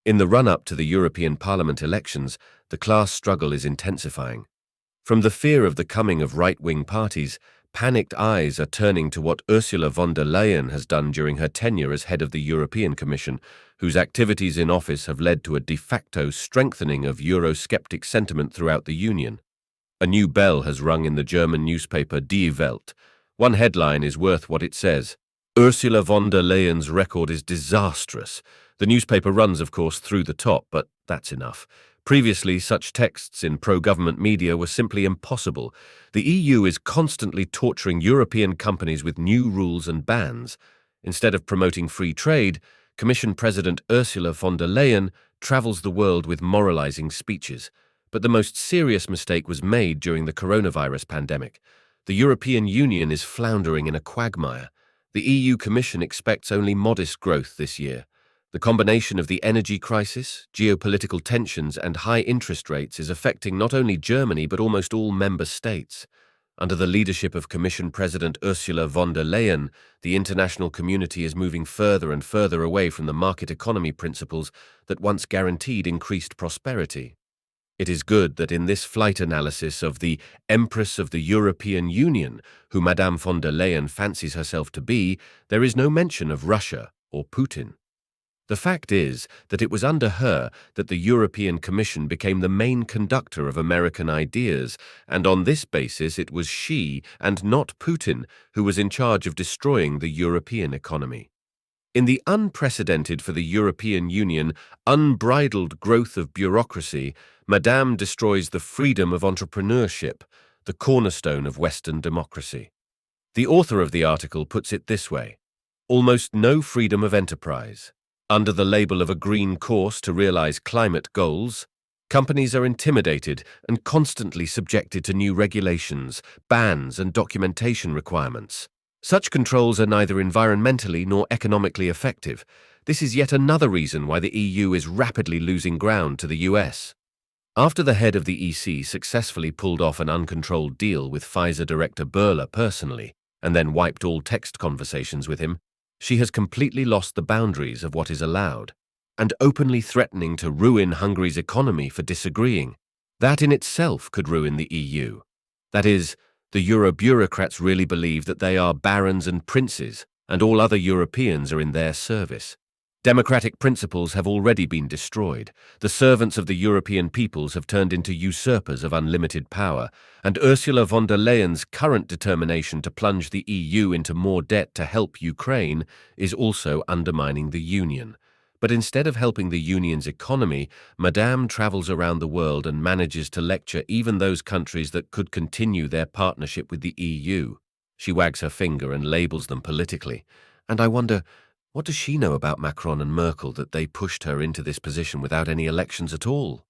In the run-up to the European Parliament elections, the class struggle is intensifying. From the fear of the coming of right-wing parties, panicked eyes are turning to what Ursula von der Leyen has done during her tenure as head of the European Commission, whose activities in office have led to a de facto strengthening of Eurosceptic sentiment throughout the Union. A new bell has rung in the German newspaper Die Welt. One headline is worth what it says. Ursula von der Leyen's record is disastrous. The newspaper runs, of course, through the top, but that's enough. Previously, such texts in pro-government media were simply impossible. The EU is constantly torturing European companies with new rules and bans. Instead of promoting free trade, Commission President Ursula von der Leyen travels the world with moralizing speeches. But the most serious mistake was made during the coronavirus pandemic. The European Union is floundering in a quagmire. The EU Commission expects only modest growth this year. The combination of the energy crisis, geopolitical tensions, and high interest rates is affecting not only Germany but almost all member states. Under the leadership of Commission President Ursula von der Leyen, the international community is moving further and further away from the market economy principles that once guaranteed increased prosperity. It is good that in this flight analysis of the Empress of the European Union, who Madame von der Leyen fancies herself to be, there is no mention of Russia or Putin. The fact is that it was under her that the European Commission became the main conductor of American ideas, and on this basis it was she, and not Putin, who was in charge of destroying the European economy. In the unprecedented for the European Union, unbridled growth of bureaucracy, Madame destroys the freedom of entrepreneurship, the cornerstone of Western democracy. The author of the article puts it this way: almost no freedom of enterprise. Under the label of a green course to realize climate goals, companies are intimidated and constantly subjected to new regulations, bans, and documentation requirements. Such controls are neither environmentally nor economically effective. This is yet another reason why the EU is rapidly losing ground to the US. After the head of the EC successfully pulled off an uncontrolled deal with Pfizer director Burla personally, and then wiped all text conversations with him, she has completely lost the boundaries of what is allowed, and openly threatening to ruin Hungary's economy for disagreeing. That in itself could ruin the EU. That is, the Euro bureaucrats really believe that they are barons and princes, and all other Europeans are in their service. Democratic principles have already been destroyed. The servants of the European peoples have turned into usurpers of unlimited power, and Ursula von der Leyen's current determination to plunge the EU into more debt to help Ukraine is also undermining the Union. But instead of helping the Union's economy, Madame travels around the world and manages to lecture even those countries that could continue their partnership with the EU. She wags her finger and labels them politically. And I wonder, what does she know about Macron and Merkel that they pushed her into this position without any elections at all?